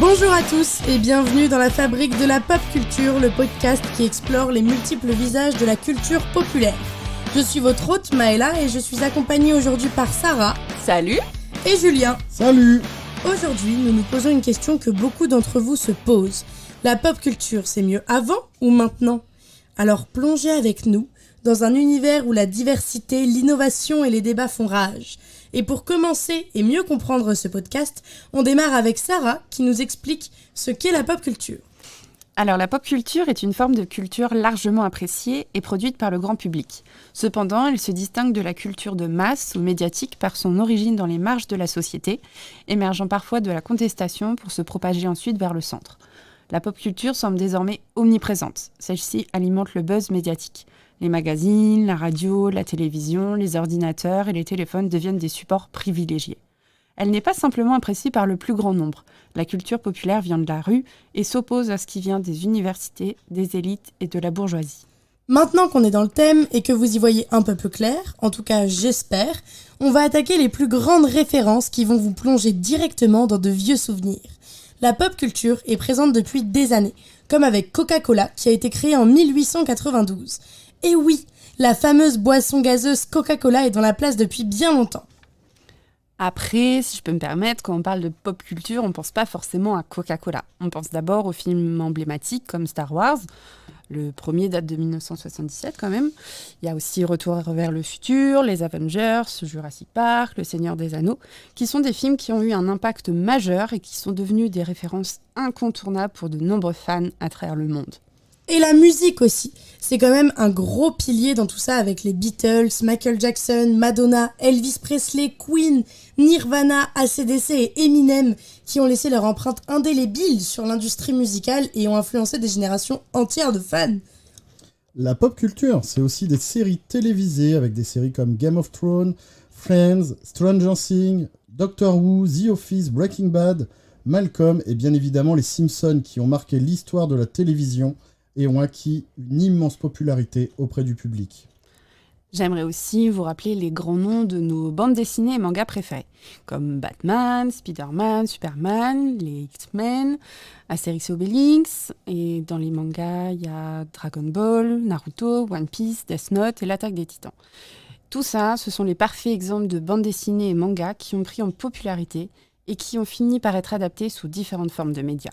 Bonjour à tous et bienvenue dans la fabrique de la pop culture, le podcast qui explore les multiples visages de la culture populaire. Je suis votre hôte Maëla et je suis accompagnée aujourd'hui par Sarah. Salut. Et Julien. Salut. Aujourd'hui, nous nous posons une question que beaucoup d'entre vous se posent. La pop culture, c'est mieux avant ou maintenant ? Alors plongez avec nous dans un univers où la diversité, l'innovation et les débats font rage. Et pour commencer et mieux comprendre ce podcast, on démarre avec Sarah qui nous explique ce qu'est la pop culture. Alors la pop culture est une forme de culture largement appréciée et produite par le grand public. Cependant, elle se distingue de la culture de masse ou médiatique par son origine dans les marges de la société, émergeant parfois de la contestation pour se propager ensuite vers le centre. La pop culture semble désormais omniprésente. Celle-ci alimente le buzz médiatique. Les magazines, la radio, la télévision, les ordinateurs et les téléphones deviennent des supports privilégiés. Elle n'est pas simplement appréciée par le plus grand nombre. La culture populaire vient de la rue et s'oppose à ce qui vient des universités, des élites et de la bourgeoisie. Maintenant qu'on est dans le thème et que vous y voyez un peu plus clair, en tout cas j'espère, on va attaquer les plus grandes références qui vont vous plonger directement dans de vieux souvenirs. La pop culture est présente depuis des années, comme avec Coca-Cola qui a été créée en 1892. Et oui, la fameuse boisson gazeuse Coca-Cola est dans la place depuis bien longtemps. Après, si je peux me permettre, quand on parle de pop culture, on ne pense pas forcément à Coca-Cola. On pense d'abord aux films emblématiques comme Star Wars. Le premier date de 1977 quand même. Il y a aussi Retour vers le futur, les Avengers, Jurassic Park, Le Seigneur des Anneaux, qui sont des films qui ont eu un impact majeur et qui sont devenus des références incontournables pour de nombreux fans à travers le monde. Et la musique aussi, c'est quand même un gros pilier dans tout ça avec les Beatles, Michael Jackson, Madonna, Elvis Presley, Queen, Nirvana, AC/DC et Eminem qui ont laissé leur empreinte indélébile sur l'industrie musicale et ont influencé des générations entières de fans. La pop culture, c'est aussi des séries télévisées avec des séries comme Game of Thrones, Friends, Stranger Things, Doctor Who, The Office, Breaking Bad, Malcolm et bien évidemment les Simpsons qui ont marqué l'histoire de la télévision et ont acquis une immense popularité auprès du public. J'aimerais aussi vous rappeler les grands noms de nos bandes dessinées et mangas préférés, comme Batman, Spider-Man, Superman, les X-Men, Astérix et Obélix, et dans les mangas, il y a Dragon Ball, Naruto, One Piece, Death Note et l'Attaque des Titans. Tout ça, ce sont les parfaits exemples de bandes dessinées et mangas qui ont pris en popularité et qui ont fini par être adaptés sous différentes formes de médias.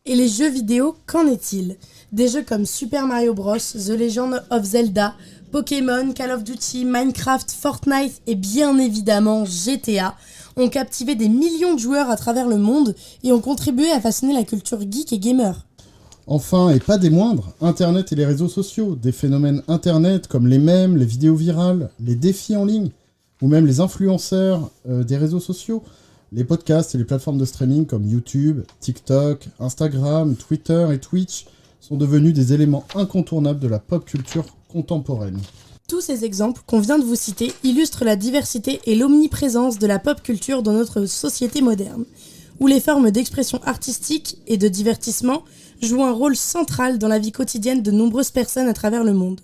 Et les jeux vidéo, qu'en est-il ? Des jeux comme Super Mario Bros, The Legend of Zelda, Pokémon, Call of Duty, Minecraft, Fortnite et bien évidemment GTA ont captivé des millions de joueurs à travers le monde et ont contribué à façonner la culture geek et gamer. Enfin, et pas des moindres, Internet et les réseaux sociaux, des phénomènes Internet comme les mèmes, les vidéos virales, les défis en ligne, ou même les influenceurs des réseaux sociaux, les podcasts et les plateformes de streaming comme YouTube, TikTok, Instagram, Twitter et Twitch sont devenus des éléments incontournables de la pop culture contemporaine. Tous ces exemples qu'on vient de vous citer illustrent la diversité et l'omniprésence de la pop culture dans notre société moderne, où les formes d'expression artistique et de divertissement jouent un rôle central dans la vie quotidienne de nombreuses personnes à travers le monde.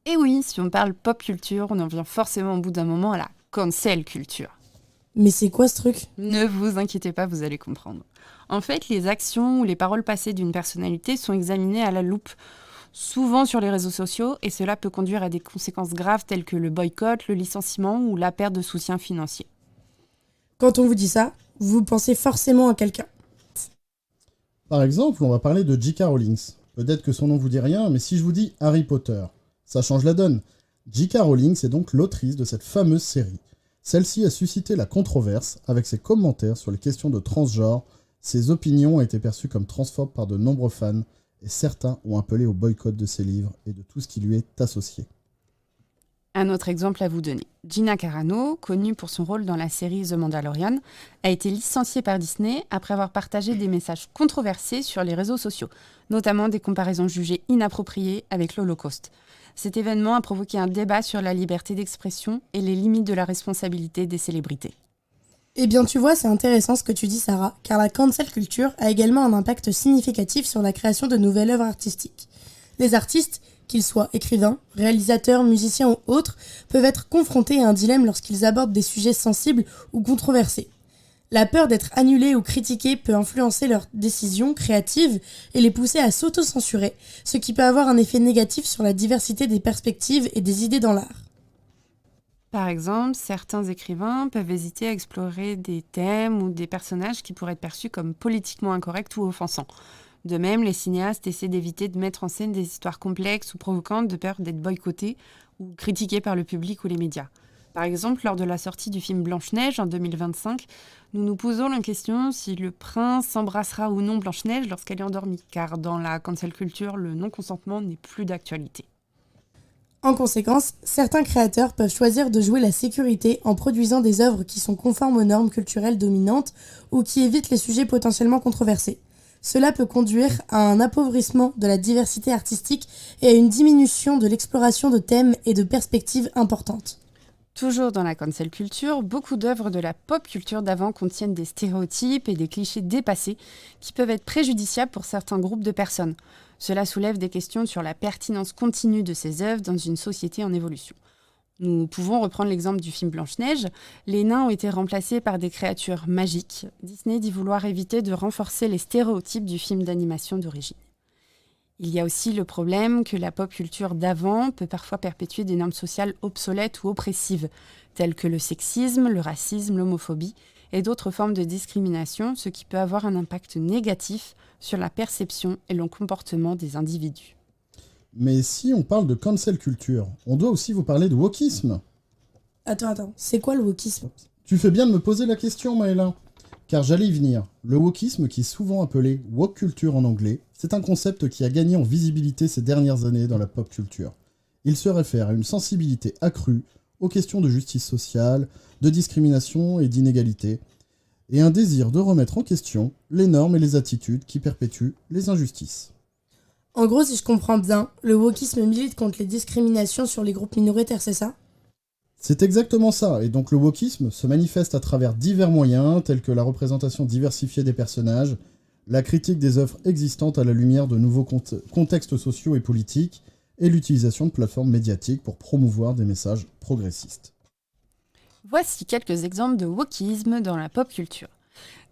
Et oui, si on parle pop culture, on en vient forcément au bout d'un moment à la cancel culture. Mais c'est quoi ce truc ? Ne vous inquiétez pas, vous allez comprendre. En fait, les actions ou les paroles passées d'une personnalité sont examinées à la loupe, souvent sur les réseaux sociaux, et cela peut conduire à des conséquences graves telles que le boycott, le licenciement ou la perte de soutien financier. Quand on vous dit ça, vous pensez forcément à quelqu'un. Par exemple, on va parler de J.K. Rowling. Peut-être que son nom vous dit rien, mais si je vous dis Harry Potter, ça change la donne. J.K. Rowling est donc l'autrice de cette fameuse série. Celle-ci a suscité la controverse avec ses commentaires sur les questions de transgenre. Ses opinions ont été perçues comme transphobes par de nombreux fans et certains ont appelé au boycott de ses livres et de tout ce qui lui est associé. Un autre exemple à vous donner. Gina Carano, connue pour son rôle dans la série The Mandalorian, a été licenciée par Disney après avoir partagé des messages controversés sur les réseaux sociaux, notamment des comparaisons jugées inappropriées avec l'Holocauste. Cet événement a provoqué un débat sur la liberté d'expression et les limites de la responsabilité des célébrités. Eh bien tu vois, c'est intéressant ce que tu dis Sarah, car la cancel culture a également un impact significatif sur la création de nouvelles œuvres artistiques. Les artistes, qu'ils soient écrivains, réalisateurs, musiciens ou autres, peuvent être confrontés à un dilemme lorsqu'ils abordent des sujets sensibles ou controversés. La peur d'être annulé ou critiqué peut influencer leurs décisions créatives et les pousser à s'auto-censurer, ce qui peut avoir un effet négatif sur la diversité des perspectives et des idées dans l'art. Par exemple, certains écrivains peuvent hésiter à explorer des thèmes ou des personnages qui pourraient être perçus comme politiquement incorrects ou offensants. De même, les cinéastes essaient d'éviter de mettre en scène des histoires complexes ou provocantes de peur d'être boycottés ou critiqués par le public ou les médias. Par exemple, lors de la sortie du film Blanche-Neige en 2025, nous nous posons la question si le prince embrassera ou non Blanche-Neige lorsqu'elle est endormie, car dans la cancel culture, le non-consentement n'est plus d'actualité. En conséquence, certains créateurs peuvent choisir de jouer la sécurité en produisant des œuvres qui sont conformes aux normes culturelles dominantes ou qui évitent les sujets potentiellement controversés. Cela peut conduire à un appauvrissement de la diversité artistique et à une diminution de l'exploration de thèmes et de perspectives importantes. Toujours dans la cancel culture, beaucoup d'œuvres de la pop culture d'avant contiennent des stéréotypes et des clichés dépassés qui peuvent être préjudiciables pour certains groupes de personnes. Cela soulève des questions sur la pertinence continue de ces œuvres dans une société en évolution. Nous pouvons reprendre l'exemple du film Blanche-Neige. Les nains ont été remplacés par des créatures magiques. Disney dit vouloir éviter de renforcer les stéréotypes du film d'animation d'origine. Il y a aussi le problème que la pop culture d'avant peut parfois perpétuer des normes sociales obsolètes ou oppressives, telles que le sexisme, le racisme, l'homophobie et d'autres formes de discrimination, ce qui peut avoir un impact négatif sur la perception et le comportement des individus. Mais si on parle de cancel culture, on doit aussi vous parler de wokisme. Attends, c'est quoi le wokisme ? Tu fais bien de me poser la question, Maëla. Car j'allais y venir. Le wokisme, qui est souvent appelé woke culture en anglais, c'est un concept qui a gagné en visibilité ces dernières années dans la pop culture. Il se réfère à une sensibilité accrue aux questions de justice sociale, de discrimination et d'inégalité, et un désir de remettre en question les normes et les attitudes qui perpétuent les injustices. En gros, si je comprends bien, le wokisme milite contre les discriminations sur les groupes minoritaires, c'est ça ? C'est exactement ça, et donc le wokisme se manifeste à travers divers moyens, tels que la représentation diversifiée des personnages, la critique des œuvres existantes à la lumière de nouveaux contextes sociaux et politiques, et l'utilisation de plateformes médiatiques pour promouvoir des messages progressistes. Voici quelques exemples de wokisme dans la pop culture.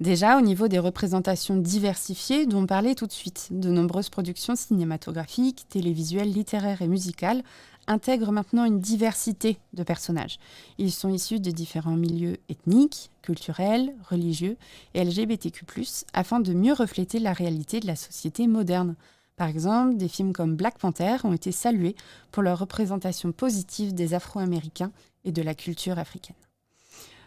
Déjà, au niveau des représentations diversifiées dont on parlait tout de suite, de nombreuses productions cinématographiques, télévisuelles, littéraires et musicales intègrent maintenant une diversité de personnages. Ils sont issus de différents milieux ethniques, culturels, religieux et LGBTQ+, afin de mieux refléter la réalité de la société moderne. Par exemple, des films comme Black Panther ont été salués pour leur représentation positive des Afro-Américains et de la culture africaine.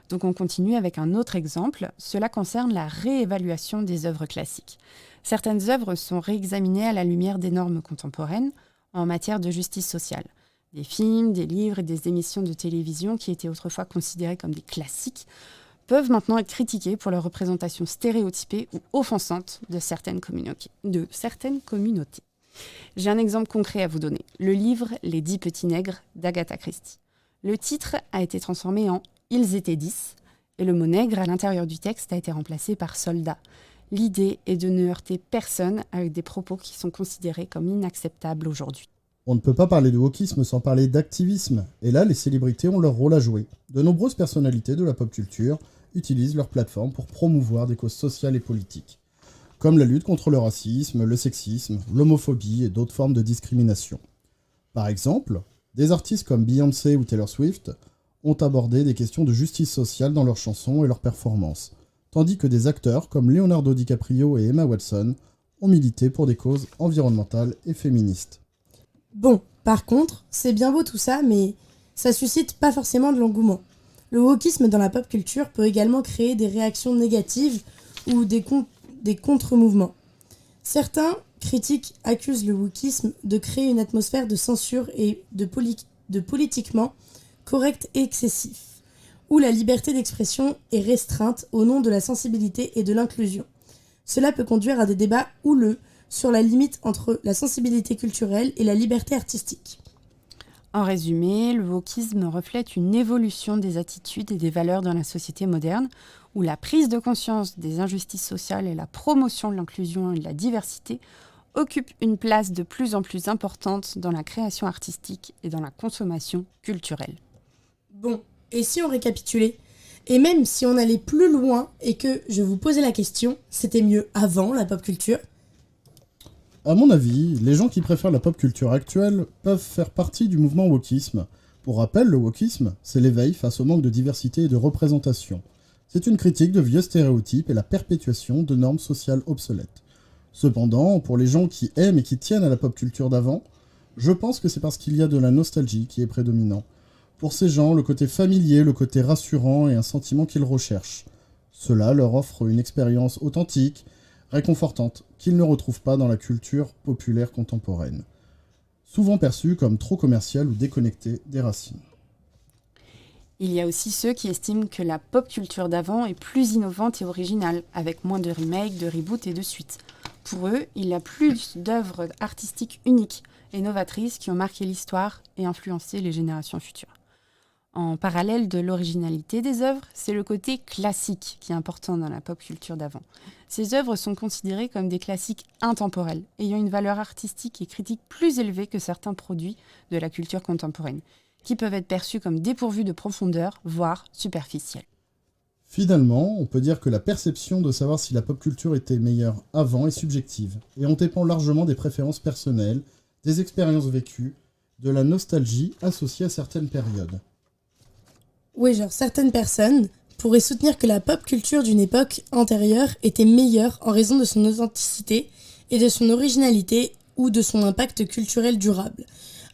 Donc on continue avec un autre exemple. Cela concerne la réévaluation des œuvres classiques. Certaines œuvres sont réexaminées à la lumière des normes contemporaines en matière de justice sociale. Des films, des livres et des émissions de télévision qui étaient autrefois considérés comme des classiques peuvent maintenant être critiqués pour leur représentation stéréotypée ou offensante de certaines communautés. J'ai un exemple concret à vous donner. Le livre « Les 10 petits nègres » d'Agatha Christie. Le titre a été transformé en « Ils étaient 10 » et le mot « nègre » à l'intérieur du texte a été remplacé par « soldat ». L'idée est de ne heurter personne avec des propos qui sont considérés comme inacceptables aujourd'hui. On ne peut pas parler de wokisme sans parler d'activisme, et là les célébrités ont leur rôle à jouer. De nombreuses personnalités de la pop culture utilisent leur plateforme pour promouvoir des causes sociales et politiques, comme la lutte contre le racisme, le sexisme, l'homophobie et d'autres formes de discrimination. Par exemple, des artistes comme Beyoncé ou Taylor Swift ont abordé des questions de justice sociale dans leurs chansons et leurs performances, tandis que des acteurs comme Leonardo DiCaprio et Emma Watson ont milité pour des causes environnementales et féministes. Bon, par contre, c'est bien beau tout ça, mais ça suscite pas forcément de l'engouement. Le wokisme dans la pop culture peut également créer des réactions négatives ou des contre-mouvements. Certains critiques accusent le wokisme de créer une atmosphère de censure et de politiquement correct et excessif, où la liberté d'expression est restreinte au nom de la sensibilité et de l'inclusion. Cela peut conduire à des débats houleux sur la limite entre la sensibilité culturelle et la liberté artistique. En résumé, le wokisme reflète une évolution des attitudes et des valeurs dans la société moderne, où la prise de conscience des injustices sociales et la promotion de l'inclusion et de la diversité occupent une place de plus en plus importante dans la création artistique et dans la consommation culturelle. Bon, et si on récapitulait ? Et même si on allait plus loin et que je vous posais la question, c'était mieux avant la pop culture? À mon avis, les gens qui préfèrent la pop culture actuelle peuvent faire partie du mouvement wokisme. Pour rappel, le wokisme, c'est l'éveil face au manque de diversité et de représentation. C'est une critique de vieux stéréotypes et la perpétuation de normes sociales obsolètes. Cependant, pour les gens qui aiment et qui tiennent à la pop culture d'avant, je pense que c'est parce qu'il y a de la nostalgie qui est prédominant. Pour ces gens, le côté familier, le côté rassurant est un sentiment qu'ils recherchent. Cela leur offre une expérience authentique, réconfortante, qu'ils ne retrouvent pas dans la culture populaire contemporaine, souvent perçue comme trop commerciale ou déconnectée des racines. Il y a aussi ceux qui estiment que la pop culture d'avant est plus innovante et originale, avec moins de remakes, de reboots et de suites. Pour eux, il y a plus d'œuvres artistiques uniques et novatrices qui ont marqué l'histoire et influencé les générations futures. En parallèle de l'originalité des œuvres, c'est le côté classique qui est important dans la pop culture d'avant. Ces œuvres sont considérées comme des classiques intemporels, ayant une valeur artistique et critique plus élevée que certains produits de la culture contemporaine, qui peuvent être perçus comme dépourvus de profondeur, voire superficiels. Finalement, on peut dire que la perception de savoir si la pop culture était meilleure avant est subjective, et on dépend largement des préférences personnelles, des expériences vécues, de la nostalgie associée à certaines périodes. Oui, genre certaines personnes pourraient soutenir que la pop culture d'une époque antérieure était meilleure en raison de son authenticité et de son originalité ou de son impact culturel durable,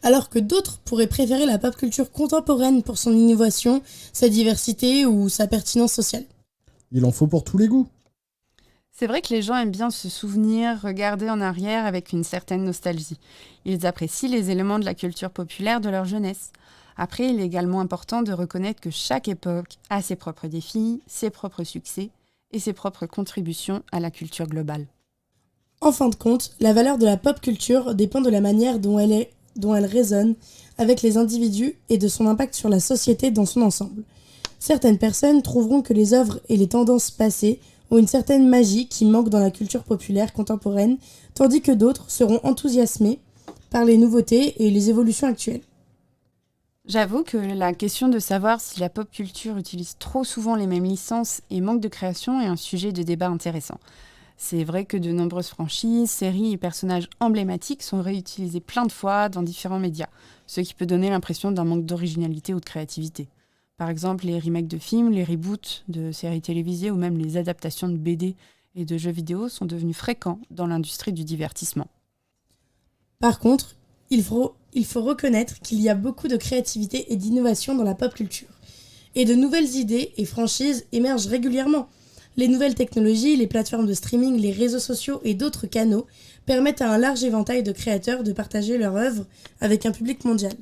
alors que d'autres pourraient préférer la pop culture contemporaine pour son innovation, sa diversité ou sa pertinence sociale. Il en faut pour tous les goûts. C'est vrai que les gens aiment bien se souvenir, regarder en arrière avec une certaine nostalgie. Ils apprécient les éléments de la culture populaire de leur jeunesse. Après, il est également important de reconnaître que chaque époque a ses propres défis, ses propres succès et ses propres contributions à la culture globale. En fin de compte, la valeur de la pop culture dépend de la manière dont elle résonne avec les individus et de son impact sur la société dans son ensemble. Certaines personnes trouveront que les œuvres et les tendances passées ont une certaine magie qui manque dans la culture populaire contemporaine, tandis que d'autres seront enthousiasmés par les nouveautés et les évolutions actuelles. J'avoue que la question de savoir si la pop culture utilise trop souvent les mêmes licences et manque de création est un sujet de débat intéressant. C'est vrai que de nombreuses franchises, séries et personnages emblématiques sont réutilisés plein de fois dans différents médias, ce qui peut donner l'impression d'un manque d'originalité ou de créativité. Par exemple, les remakes de films, les reboots de séries télévisées ou même les adaptations de BD et de jeux vidéo sont devenus fréquents dans l'industrie du divertissement. Par contre, il faut reconnaître qu'il y a beaucoup de créativité et d'innovation dans la pop culture. Et de nouvelles idées et franchises émergent régulièrement. Les nouvelles technologies, les plateformes de streaming, les réseaux sociaux et d'autres canaux permettent à un large éventail de créateurs de partager leurs œuvres avec un public mondial.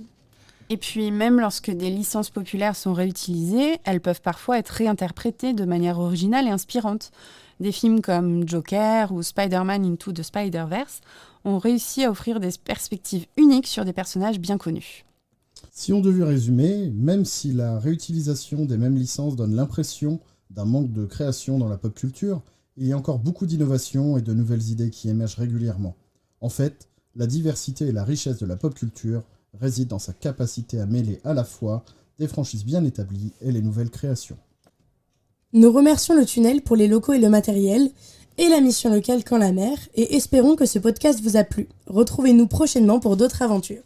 Et puis, même lorsque des licences populaires sont réutilisées, elles peuvent parfois être réinterprétées de manière originale et inspirante. Des films comme Joker ou Spider-Man Into the Spider-Verse ont réussi à offrir des perspectives uniques sur des personnages bien connus. Si on devait résumer, même si la réutilisation des mêmes licences donne l'impression d'un manque de création dans la pop culture, il y a encore beaucoup d'innovations et de nouvelles idées qui émergent régulièrement. En fait, la diversité et la richesse de la pop culture résident dans sa capacité à mêler à la fois des franchises bien établies et les nouvelles créations. Nous remercions le Tunnel pour les locaux et le matériel, et la mission locale Quand la mer, et espérons que ce podcast vous a plu. Retrouvez-nous prochainement pour d'autres aventures.